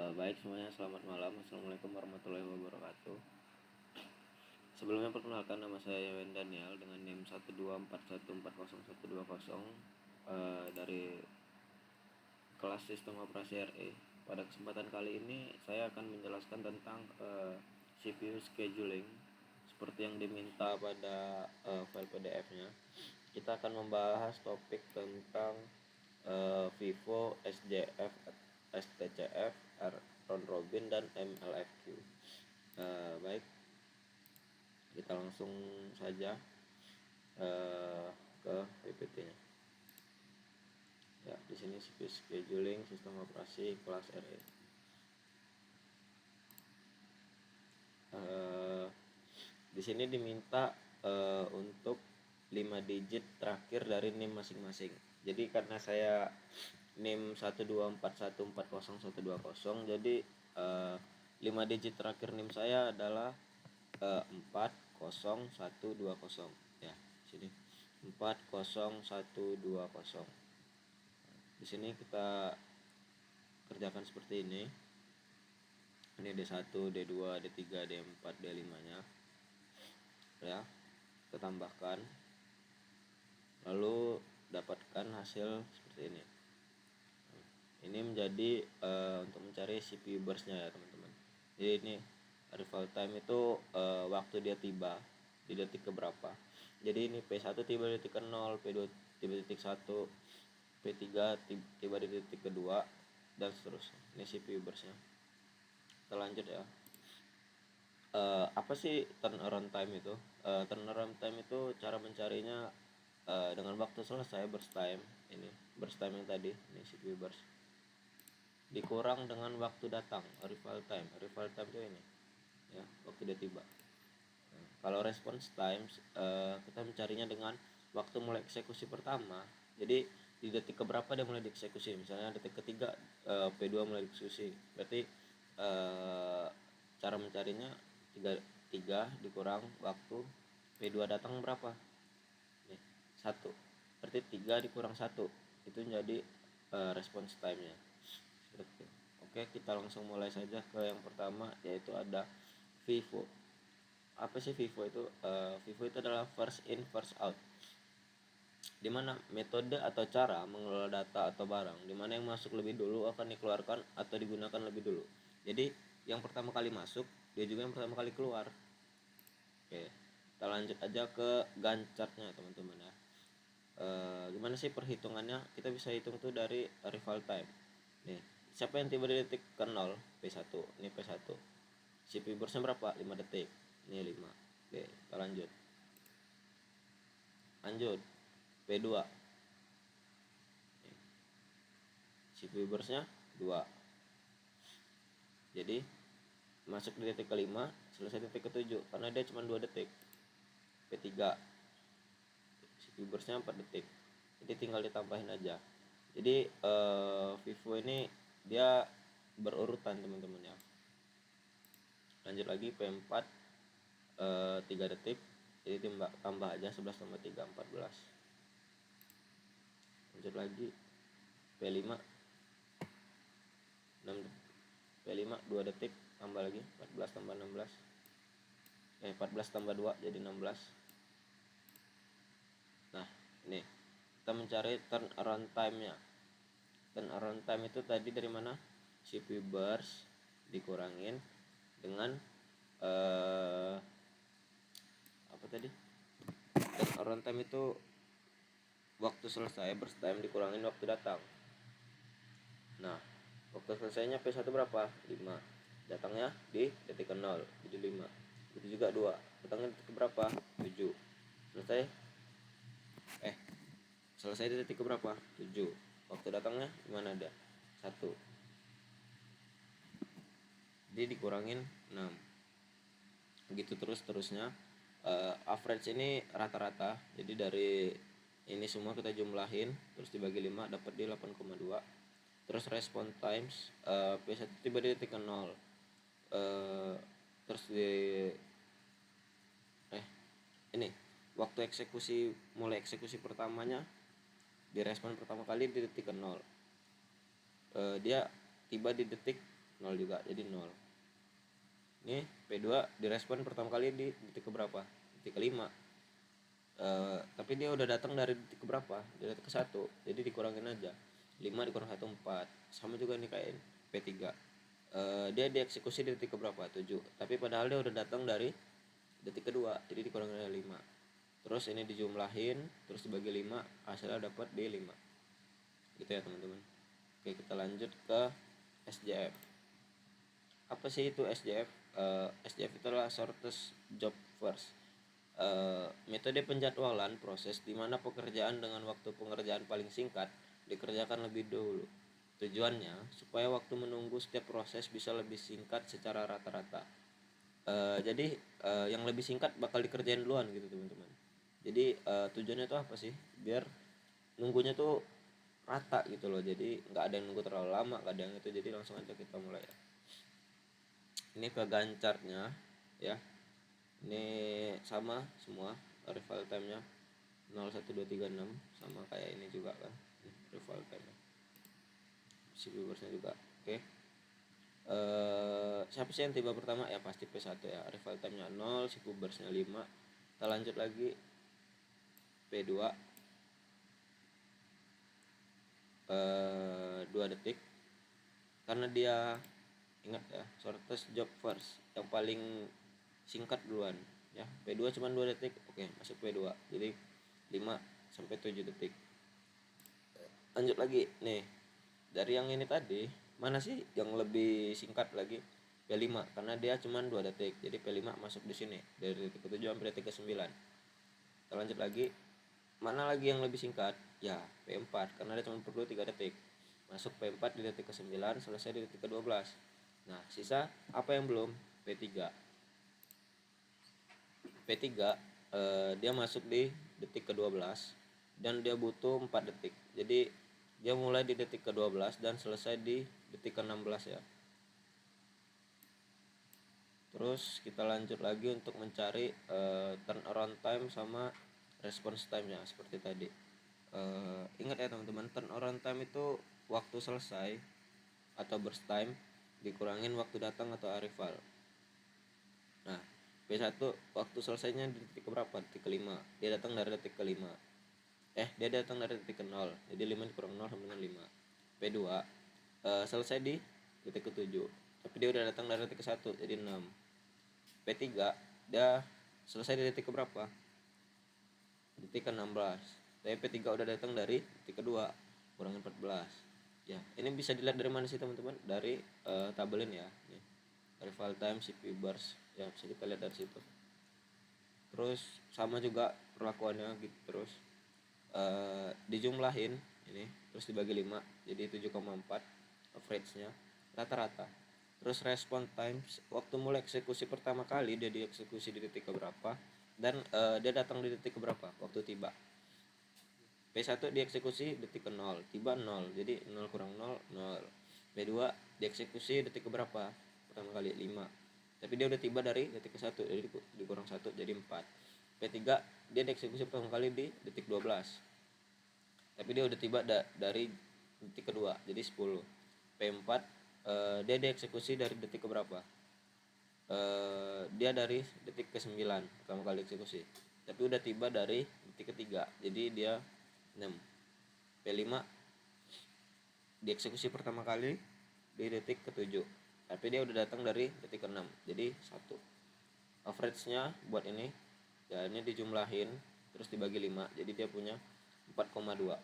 Baik semuanya, selamat malam. Assalamualaikum warahmatullahi wabarakatuh. Sebelumnya perkenalkan, nama saya Yawen Daniel dengan NIM 124140120 dari kelas Sistem Operasi RE. Pada kesempatan kali ini saya akan menjelaskan tentang CPU scheduling seperti yang diminta pada file PDF-nya. Kita akan membahas topik tentang Vivo, SJF, STCF, round robin, dan MLFQ. Baik, kita langsung saja ke PPT-nya. Ya, di sini scheduling sistem operasi kelas RE. Di sini diminta untuk 5 digit terakhir dari NIM masing-masing. Jadi karena saya NIM 124140120, jadi 5 digit terakhir NIM saya adalah 40120 ya. Sini 40120. Di sini kita kerjakan seperti ini. Ini D1, D2, D3, D4, D5-nya. Ya. Kita tambahkan. Lalu dapatkan hasil seperti ini. Ini menjadi untuk mencari CPU burst-nya ya, teman-teman. Jadi ini arrival time itu waktu dia tiba di detik keberapa. Jadi ini P1 tiba di detik ke-0, P2 tiba di detik 1, P3 tiba di detik kedua, dan seterusnya. Ini CPU burst-nya. Kita lanjut ya. Apa sih turnaround time itu? Turnaround time itu cara mencarinya dengan waktu selesai burst time. Ini burst time yang tadi, ini CPU burst, dikurang dengan waktu datang, arrival time. Arrival time itu ini ya, waktu dia tiba. Kalau response times kita mencarinya dengan waktu mulai eksekusi pertama. Jadi di detik keberapa dia mulai dieksekusi. Misalnya detik ketiga P2 mulai dieksekusi. Berarti cara mencarinya 3 dikurang waktu P2 datang berapa? Nih, 1. Berarti 3 dikurang 1 itu menjadi response time-nya. Oke, kita langsung mulai saja ke yang pertama, yaitu ada Vivo. Apa sih Vivo itu? Vivo itu adalah first in first out, dimana metode atau cara mengelola data atau barang, dimana yang masuk lebih dulu akan dikeluarkan atau digunakan lebih dulu. Jadi yang pertama kali masuk dia juga yang pertama kali keluar. Oke, kita lanjut aja ke Gantt chart-nya teman-teman ya. Gimana sih perhitungannya? Kita bisa hitung tuh dari arrival time. Nih, siapa yang tiba di detik ke-0? P1. Ini P1. CPU burst-nya berapa? 5 detik. Ini 5. Oke, kita lanjut. P2. CPU burst-nya 2. Jadi masuk di detik ke-5, selesai detik ke-7 karena dia cuma 2 detik. P3. CPU burst-nya 4 detik. Jadi tinggal ditambahin aja. Jadi Vivo ini dia berurutan teman-teman ya. Lanjut lagi P4 3 detik. Jadi tambah aja 11 tambah 3 14. Lanjut lagi P5 6 P5 2 detik, tambah lagi 14 tambah 16. 14 tambah 2 jadi 16. Nah, ini kita mencari turnaround time-nya. Turnaround time itu tadi dari mana? CPU burst dikurangin dengan apa tadi? Turnaround time itu waktu selesai burst time dikurangin waktu datang. Nah, waktu selesainya P1 berapa? 5. Datangnya di detik ke-0 jadi 5. Itu juga 2. Datangnya detik ke berapa? 7. Selesai selesai di detik ke berapa? 7. Waktu datangnya gimana ada? 1. Jadi dikurangin 6. Begitu terusnya. Average ini rata-rata. Jadi dari ini semua kita jumlahin terus dibagi 5 dapat di 8,2. Terus response times P1 tiba di detik ke-0. Terus ini waktu mulai eksekusi pertamanya direspon pertama kali di detik ke-0. Dia tiba di detik 0 juga, jadi 0. Ini P2 direspon pertama kali di detik keberapa? Detik ke-5. Tapi dia udah datang dari detik keberapa? Di detik ke-1. Jadi dikurangin aja. 5 dikurang 1 4. Sama juga nih kayak P3. Dia dieksekusi di detik keberapa? 7. Tapi padahal dia udah datang dari detik kedua, jadi dikurangin dari 5. Terus ini dijumlahin, terus dibagi 5, hasilnya dapat di 5. Gitu ya teman-teman. Oke, kita lanjut ke SJF. Apa sih itu SJF? SJF itu adalah shortest job first. Metode penjadwalan proses di mana pekerjaan dengan waktu pengerjaan paling singkat dikerjakan lebih dulu. Tujuannya supaya waktu menunggu setiap proses bisa lebih singkat secara rata-rata. Jadi yang lebih singkat bakal dikerjain duluan gitu teman-teman. Jadi tujuannya itu apa sih? Biar nunggunya tuh rata gitu loh. Jadi nggak ada yang nunggu terlalu lama, nggak ada yang itu. Jadi langsung aja kita mulai ya. Ini ke Gantt-chartnya ya. Ini sama semua arrival time-nya 0 1 2 3 6 sama kayak ini juga kan. Arrival time-nya. CPU burst-nya juga. Oke. Siapa sih yang tiba pertama? Ya pasti P1 ya. Arrival time-nya 0, CPU burst-nya 5. Kita lanjut lagi P2 2 detik karena dia ingat ya shortest job first, yang paling singkat duluan ya. P2 cuma 2 detik, oke masuk P2, jadi 5 sampai 7 detik. Lanjut lagi nih, dari yang ini tadi mana sih yang lebih singkat lagi? P5 karena dia cuma 2 detik, jadi P5 masuk di sini dari detik ke-7 sampai detik ke-9. Kita lanjut lagi, mana lagi yang lebih singkat? Ya P4 karena dia cuma perlu 3 detik, masuk P4 di detik ke-9, selesai di detik ke-12. Nah sisa apa yang belum? P3 dia masuk di detik ke-12 dan dia butuh 4 detik, jadi dia mulai di detik ke-12 dan selesai di detik ke-16 ya. Terus kita lanjut lagi untuk mencari turnaround time sama response time nya seperti tadi. Ingat ya teman-teman, turnaround time itu waktu selesai atau burst time dikurangin waktu datang atau arrival. Nah P1 waktu selesainya di detik keberapa? Detik ke-5. Dia datang dari detik ke-5. Dia datang dari detik ke-0. Jadi 5 dikurang 0 sama dengan 5. P2 selesai di detik ke-7. Tapi dia udah datang dari detik ke-1, jadi 6. P3 dia selesai di detik keberapa? Detik ke-16. Tapi P3 udah datang dari detik kedua, kurangin 14. Ya, ini bisa dilihat dari mana sih teman-teman? Dari tabelin ya. Nih. Arrival time, CPU burst. Ya, bisa kita lihat dari situ. Terus sama juga perlakuannya gitu terus. Dijumlahin ini terus dibagi 5 jadi 7,4 average-nya rata-rata. Terus respon times, waktu mulai eksekusi pertama kali dia dieksekusi di detik keberapa dan dia datang di detik keberapa waktu tiba. P1 dieksekusi detik ke 0, tiba 0, jadi 0 kurang 0 0. P2 dieksekusi detik keberapa pertama kali 5, tapi dia udah tiba dari detik ke 1, jadi dikurang 1 jadi 4. P3 dia dieksekusi pertama kali di detik 12, tapi dia udah tiba dari detik kedua jadi 10. P4 dia dieksekusi dari detik keberapa? Dia dari detik ke-9 pertama kali eksekusi, tapi udah tiba dari detik ketiga jadi dia 6. P5 dieksekusi pertama kali di detik ke-7, tapi dia udah datang dari detik ke-6 jadi 1. Average-nya buat ini ya, ini dijumlahin terus dibagi 5 jadi dia punya 4,2.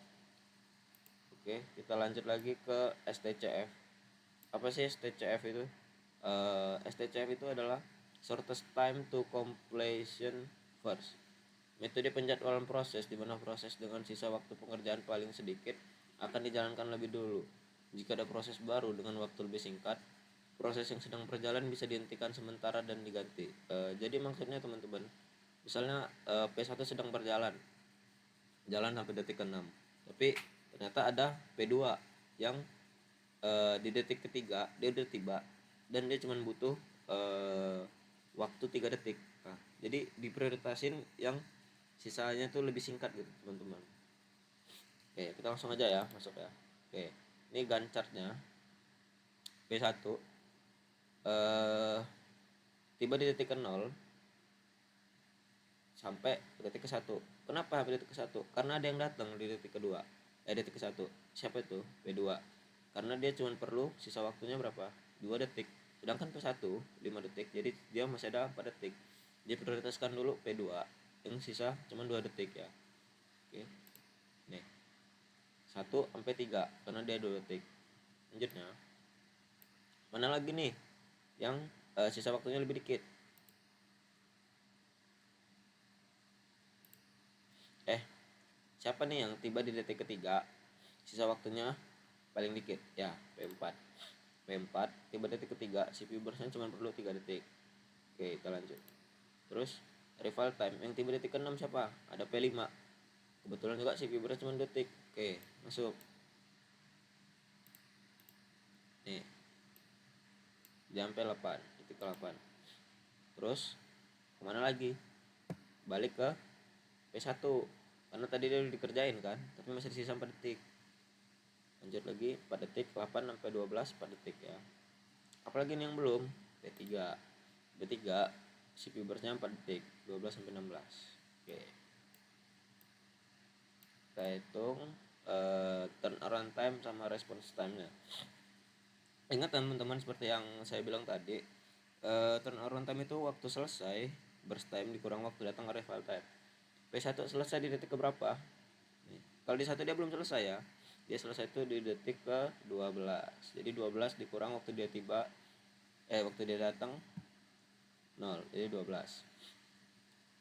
Oke, kita lanjut lagi ke STCF. Apa sih STCF itu? STCF itu adalah shortest time to completion first. Metode penjadwalan proses di mana proses dengan sisa waktu pengerjaan paling sedikit akan dijalankan lebih dulu. Jika ada proses baru dengan waktu lebih singkat, proses yang sedang berjalan bisa dihentikan sementara dan diganti. Jadi maksudnya teman-teman, misalnya P1 sedang berjalan sampai detik ke-6, tapi ternyata ada P2 yang di detik ketiga dia udah tiba dan dia cuma butuh waktu 3 detik. Nah, jadi diprioritasin yang sisanya tuh lebih singkat gitu teman-teman. Oke, kita langsung aja ya masuk ya. Oke, ini Gantt chartnya P1 tiba di detik ke 0 sampai detik ke 1. Kenapa sampai detik ke 1? Karena ada yang datang di detik kedua. Detik ke 1. Siapa itu? P2. Karena dia cuma perlu sisa waktunya berapa? 2 detik. Sedangkan P1 5 detik. Jadi dia masih ada 4 detik. Dia prioritaskan dulu P2 yang sisa cuma 2 detik ya. Oke. Nih. 1 sampai 3 karena dia 2 detik. Lanjutnya. Mana lagi nih yang sisa waktunya lebih dikit? Siapa nih yang tiba di detik ketiga sisa waktunya paling dikit? Ya, P4. P4 tiba detik ketiga, CPU burstnya cuma perlu 3 detik. Oke, kita lanjut. Terus rival time yang tiba detik ke-6 siapa? Ada P5. Kebetulan juga CPU burstnya cuma 2 detik. Oke, masuk. Nih. Jam P8, detik ke-8. Terus kemana lagi? Balik ke P1 karena tadi dia udah dikerjain kan, tapi masih sisa 4 detik. Lanjut lagi 4 detik, 8 sampai 12 4 detik ya. Apalagi nih yang belum? P3. P3 CPU burstnya 4 detik, 12 sampai 16. Oke. Kita hitung turnaround time sama response time-nya. Ingat teman-teman seperti yang saya bilang tadi, turnaround time itu waktu selesai, burst time dikurang waktu datang arrival time. P1 selesai di detik ke berapa? Nih. Kalau di 1 dia belum selesai ya. Dia selesai itu di detik ke 12. Jadi 12 dikurang waktu dia tiba waktu dia datang 0. Jadi 12.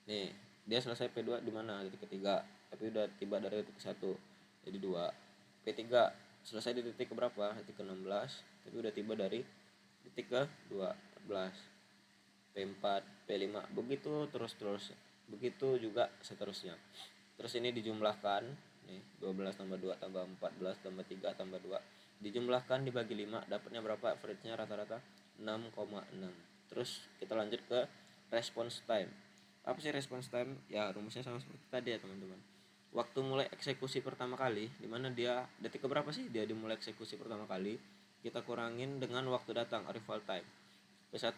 Nih, dia selesai P2 di mana? Detik ketiga. Tapi udah tiba dari detik ke 1. Jadi 2. P3 selesai di detik ke berapa? Detik ke 16. Tapi udah tiba dari detik ke 2, 14. P4, P5. Begitu terus-terus. Begitu juga seterusnya. Terus ini dijumlahkan, nih 12 tambah 2 tambah 14 tambah 3 tambah 2. Dijumlahkan dibagi 5, dapatnya berapa? Average-nya rata-rata 6,6. Terus kita lanjut ke response time. Apa sih response time? Ya rumusnya sama seperti tadi ya teman-teman. Waktu mulai eksekusi pertama kali, dimana dia detik ke berapa sih dia dimulai eksekusi pertama kali, kita kurangin dengan waktu datang arrival time. P1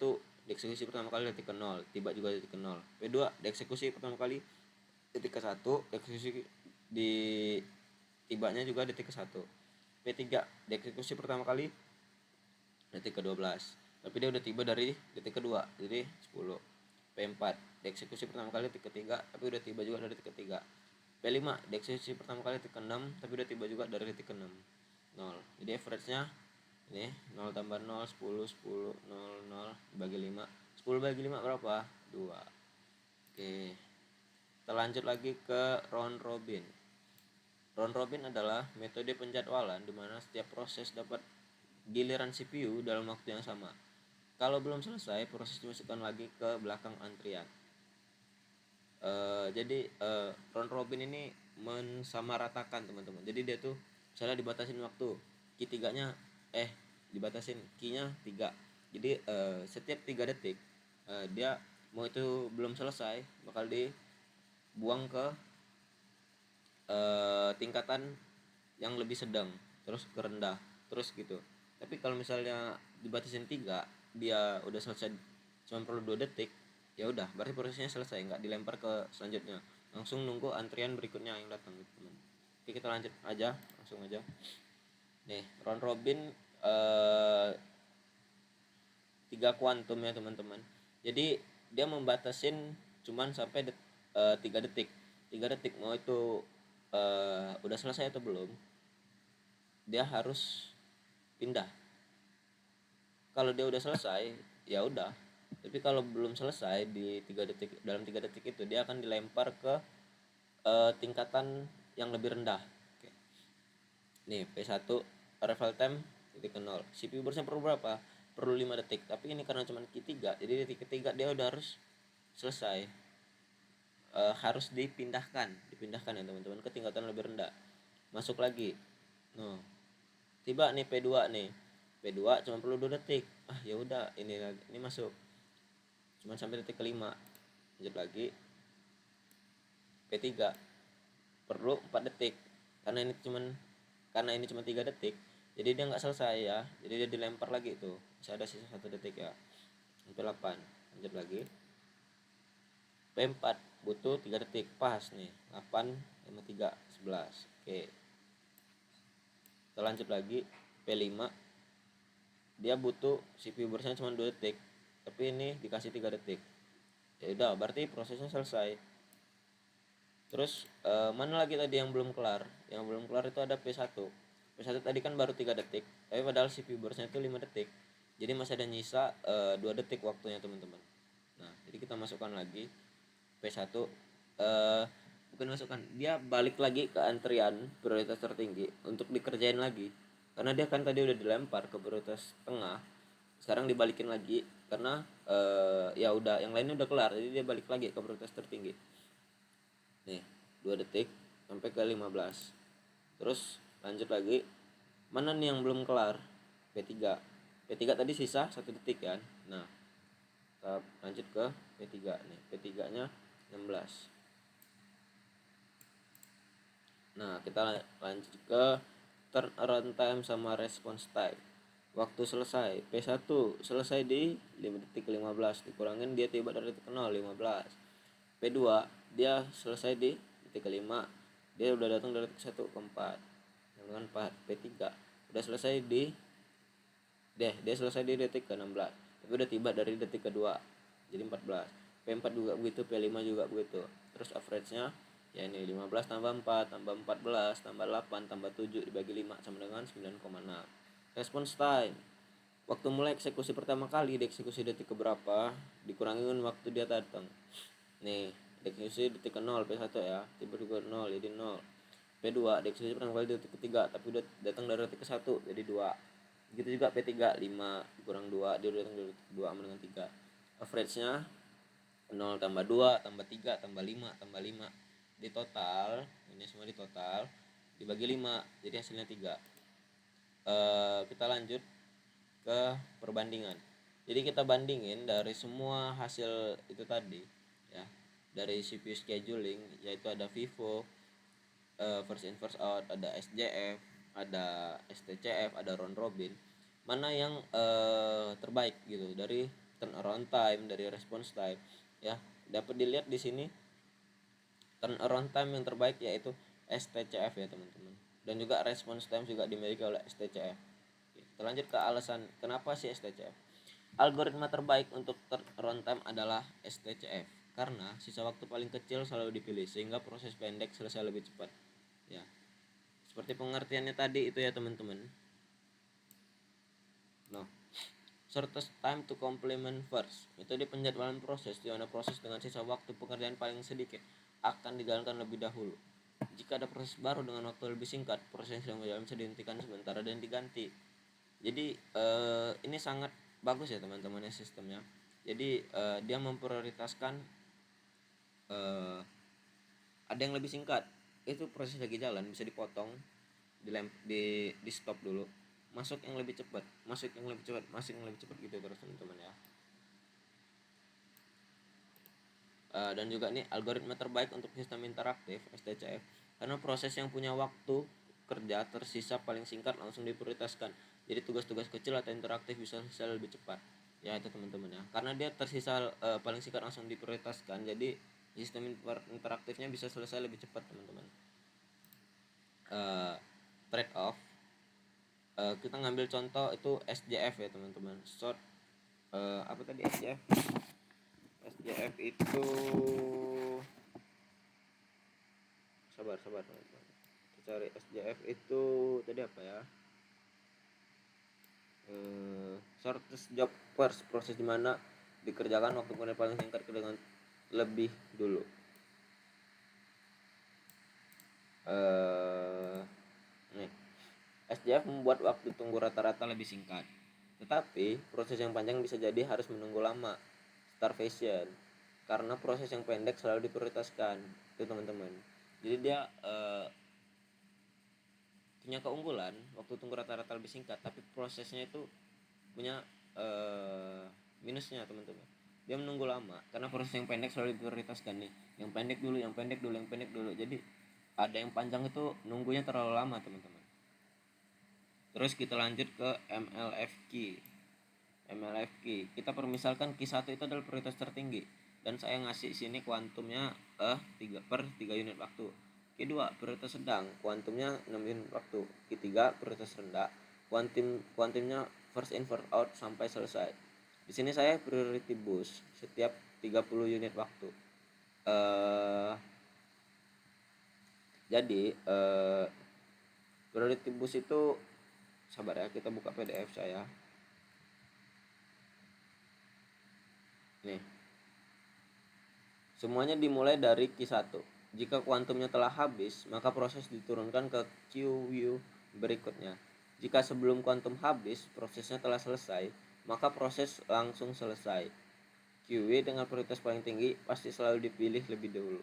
dieksekusi pertama kali detik ke 0, tiba juga detik ke 0. P2 dieksekusi pertama kali detik ke 1, dieksekusi di tibanya juga detik ke 1. P3 dieksekusi pertama kali detik ke 12, tapi dia udah tiba dari detik kedua, jadi 10. P4 dieksekusi pertama kali detik ketiga, tapi udah tiba juga dari detik ketiga. P5 dieksekusi pertama kali detik ke-6, tapi udah tiba juga dari detik ke-6. 0. Jadi average-nya ini 0 tambah 0 10 10 0 0 bagi 5. 10 bagi 5 berapa? 2. Oke. Kita lanjut lagi ke round robin. Round robin adalah metode penjadwalan di mana setiap proses dapat giliran CPU dalam waktu yang sama. Kalau belum selesai, proses dimasukkan lagi ke belakang antrian. Jadi round robin ini mensamaratakan teman-teman. Jadi dia tuh misalnya dibatasin waktu, Q3-nya dibatasin Q-nya 3. Jadi setiap 3 detik dia mau itu belum selesai bakal dibuang ke tingkatan yang lebih sedang, terus ke rendah, terus gitu. Tapi kalau misalnya dibatasin 3, dia udah selesai cuma perlu 2 detik, ya udah berarti prosesnya selesai, nggak dilempar ke selanjutnya, langsung nunggu antrian berikutnya yang datang gitu teman. Oke, kita lanjut aja, langsung aja. Nih, round robin 3 kuantum ya teman-teman. Jadi dia membatasin cuman sampai 3 detik. 3 detik mau itu udah selesai atau belum, dia harus pindah. Kalau dia udah selesai, ya udah. Tapi kalau belum selesai di 3 detik, dalam 3 detik itu dia akan dilempar ke tingkatan yang lebih rendah. Oke. Nih, P1 arrival time detik ke 0. CPU burstnya perlu berapa? Perlu 5 detik. Tapi ini karena cuma Q3, jadi detik ketiga dia udah harus selesai. Harus dipindahkan ya teman-teman ke tingkatan lebih rendah. Masuk lagi. No. Tiba nih P2 nih. P2 cuma perlu 2 detik. Ya udah, ini masuk. Cuma sampai detik kelima. Lanjut lagi. P3 perlu 4 detik. Karena ini cuma 3 detik. jadi dia nggak selesai ya, jadi dia dilempar lagi tuh, masih ada sisa 1 detik ya, sampai 8. Lanjut lagi, P4 butuh 3 detik, pas nih, 8 5 3 11. Oke, kita lanjut lagi, P5 dia butuh CPU burstnya cuma 2 detik, tapi ini dikasih 3 detik. Ya udah, berarti prosesnya selesai. Terus mana lagi tadi yang belum kelar? Yang belum kelar itu ada P1. P1 tadi kan baru 3 detik, tapi padahal CPU burstnya itu 5 detik. Jadi masih ada nyisa 2 detik waktunya, teman-teman. Nah, jadi kita masukkan lagi P1, bukan masukkan, dia balik lagi ke antrian prioritas tertinggi untuk dikerjain lagi. Karena dia kan tadi udah dilempar ke prioritas tengah, sekarang dibalikin lagi karena ya udah yang lainnya udah kelar, jadi dia balik lagi ke prioritas tertinggi. Nih, 2 detik sampai ke 15. Terus lanjut lagi, mana nih yang belum kelar? P3. P3 tadi sisa 1 detik kan. Nah, kita lanjut ke P3 nih. P3 nya 16. Nah, kita lanjut ke turnaround time sama response time. Waktu selesai, P1 selesai di 5 detik 15, dikurangin dia tiba dari detik 0 15. P2 dia selesai di detik ke-5, dia udah datang dari detik 1 ke 4 dengan 4. P3 udah selesai di dia selesai di detik ke-16, tapi udah tiba dari detik kedua, jadi 14. P4 juga begitu, P5 juga begitu. Terus average-nya ya ini 15 tambah 4 tambah 14 tambah 8 tambah 7 dibagi 5 sama dengan 9,6. Response time, waktu mulai eksekusi pertama kali, dieksekusi detik keberapa dikurangin waktu dia datang. Nih, dieksekusi detik ke 0 P1 ya, tiba-tiba 0 jadi 0. P2 dieksekusi pertama kali detik ketiga, tapi udah datang dari detik ke 1 jadi 2. Begitu juga P3 5 kurang 2, dia udah datang dari detik 2 sama dengan 3. Average-nya 0 tambah 2 tambah 3 tambah 5 tambah 5, di total ini semua di total dibagi 5 jadi hasilnya 3. Kita lanjut ke perbandingan. Jadi kita bandingin dari semua hasil itu tadi ya, dari CPU scheduling, yaitu ada Vivo, first in first out, ada SJF, ada STCF, ada round robin, mana yang terbaik gitu dari turnaround time, dari response time ya. Dapat dilihat di sini turnaround time yang terbaik yaitu STCF ya teman-teman, dan juga response time juga dimiliki oleh STCF. Kita lanjut ke alasan kenapa sih STCF. Algoritma terbaik untuk turnaround time adalah STCF karena sisa waktu paling kecil selalu dipilih sehingga proses pendek selesai lebih cepat ya. Seperti pengertiannya tadi itu ya teman-teman. Nah, shortest time to complement first, metode penjadwalan proses di mana proses dengan sisa waktu pekerjaan paling sedikit akan dijalankan lebih dahulu. Jika ada proses baru dengan waktu lebih singkat, proses yang berjalan bisa dihentikan sebentar dan diganti. Jadi ini sangat bagus ya teman-teman ya sistemnya. Jadi dia memprioritaskan ada yang lebih singkat, itu proses lagi jalan bisa dipotong, di stop dulu, masuk yang lebih cepat, masuk yang lebih cepat, masuk yang lebih cepat gitu terus teman-teman ya. Dan juga nih algoritma terbaik untuk sistem interaktif STCF karena proses yang punya waktu kerja tersisa paling singkat langsung diprioritaskan. Jadi tugas-tugas kecil atau interaktif bisa selesai lebih cepat ya itu teman-teman ya, karena dia tersisa paling singkat langsung diprioritaskan, jadi sistem interaktifnya bisa selesai lebih cepat teman-teman. Trade off, kita ngambil contoh itu SJF ya teman-teman. Apa tadi SJF? SJF itu sabar teman-teman. Kita cari SJF itu tadi apa ya? Shortest job first, proses dimana dikerjakan waktu kemudian paling singkat dengan lebih dulu. Nih, SJF membuat waktu tunggu rata-rata lebih singkat, tetapi proses yang panjang bisa jadi harus menunggu lama, starvation, karena proses yang pendek selalu diprioritaskan itu teman-teman. Jadi dia punya keunggulan waktu tunggu rata-rata lebih singkat, tapi prosesnya itu punya minusnya teman-teman. Dia menunggu lama karena proses yang pendek selalu diprioritaskan nih, yang pendek dulu, yang pendek dulu, yang pendek dulu. Jadi ada yang panjang itu nunggunya terlalu lama teman-teman. Terus kita lanjut ke MLF key. Kita permisalkan Q1 itu adalah prioritas tertinggi dan saya ngasih sini kuantumnya 3 unit waktu. Q2 prioritas sedang, kuantumnya 6 unit waktu. Q3 prioritas rendah, kuantumnya first in first out sampai selesai. Di sini saya priority boost setiap 30 unit waktu. Jadi priority boost itu, sabar ya, kita buka PDF saya. Nih, semuanya dimulai dari Q1. Jika kuantumnya telah habis, maka proses diturunkan ke QU berikutnya. Jika sebelum kuantum habis, prosesnya telah selesai, maka proses langsung selesai. QW dengan prioritas paling tinggi pasti selalu dipilih lebih dahulu.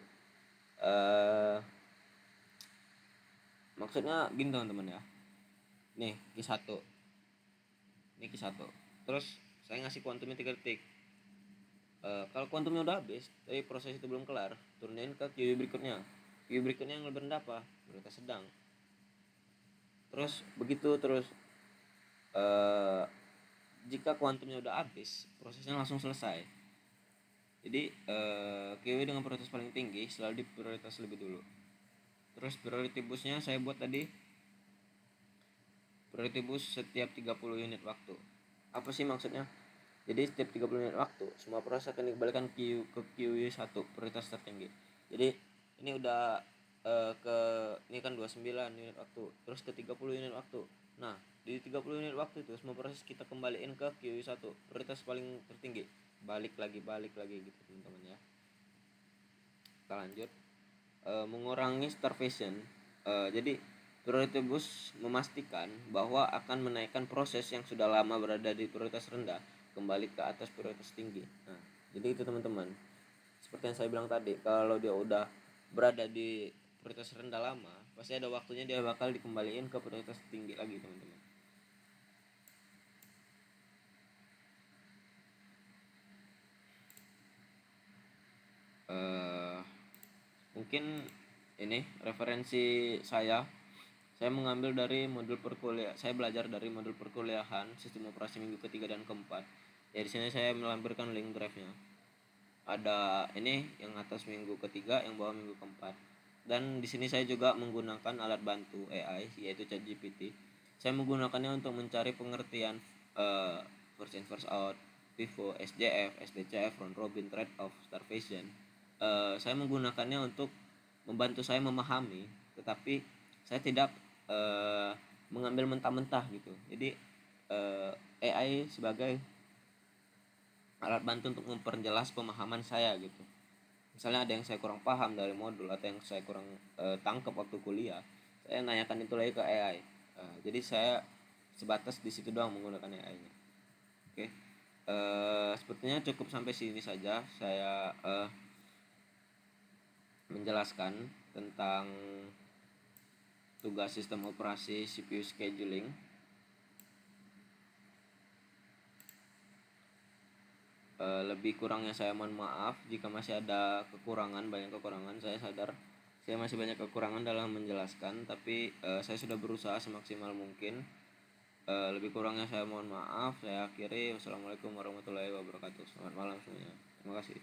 Maksudnya gini teman-teman ya. Nih Q1. Ini Q1. Terus saya ngasih kuantumnya 3 detik. Kalau kuantumnya udah habis, tapi proses itu belum kelar, turunin ke QW berikutnya. QW berikutnya yang lebih rendah apa? Prioritas sedang. Terus begitu terus. Jika kuantumnya udah habis, prosesnya langsung selesai. Jadi QW dengan prioritas paling tinggi selalu diprioritas lebih dulu. Terus priority boostnya saya buat tadi, priority boost setiap 30 unit waktu. Apa sih maksudnya? Jadi setiap 30 unit waktu semua proses akan dikembalikan ke QW1, prioritas tertinggi. Jadi ini udah ini kan 29 unit waktu, terus ke 30 unit waktu. Nah, di 30 unit waktu itu semua proses kita kembaliin ke QW1, prioritas paling tertinggi. Balik lagi gitu teman-teman ya. Kita lanjut. Mengurangi starvation. Jadi priority boost memastikan bahwa akan menaikkan proses yang sudah lama berada di prioritas rendah kembali ke atas prioritas tinggi. Nah, jadi itu teman-teman. Seperti yang saya bilang tadi, kalau dia udah berada di prioritas rendah lama, pasti ada waktunya dia bakal dikembaliin ke prioritas tinggi lagi teman-teman. Mungkin ini referensi saya mengambil dari modul perkuliahan. Saya belajar dari modul perkuliahan sistem operasi minggu ketiga dan keempat. Ya, di sini saya melampirkan link drive-nya. Ada ini yang atas minggu ketiga, yang bawah minggu keempat. Dan di sini saya juga menggunakan alat bantu AI yaitu ChatGPT. Saya menggunakannya untuk mencari pengertian first in first out, FIFO, SJF, SDCF, round robin, trade off, starvation. Saya menggunakannya untuk membantu saya memahami, tetapi saya tidak mengambil mentah-mentah gitu. Jadi AI sebagai alat bantu untuk memperjelas pemahaman saya gitu. Misalnya ada yang saya kurang paham dari modul atau yang saya kurang tangkap waktu kuliah, saya nanyakan itu lagi ke AI. Jadi saya sebatas di situ doang menggunakan AI-nya. Oke. Sepertinya cukup sampai sini saja saya menjelaskan tentang tugas sistem operasi CPU scheduling. Lebih kurangnya saya mohon maaf. Jika masih ada kekurangan, banyak kekurangan, saya sadar saya masih banyak kekurangan dalam menjelaskan, tapi saya sudah berusaha semaksimal mungkin. Lebih kurangnya saya mohon maaf. Saya akhiri. Wassalamualaikum warahmatullahi wabarakatuh. Selamat malam semuanya. Terima kasih.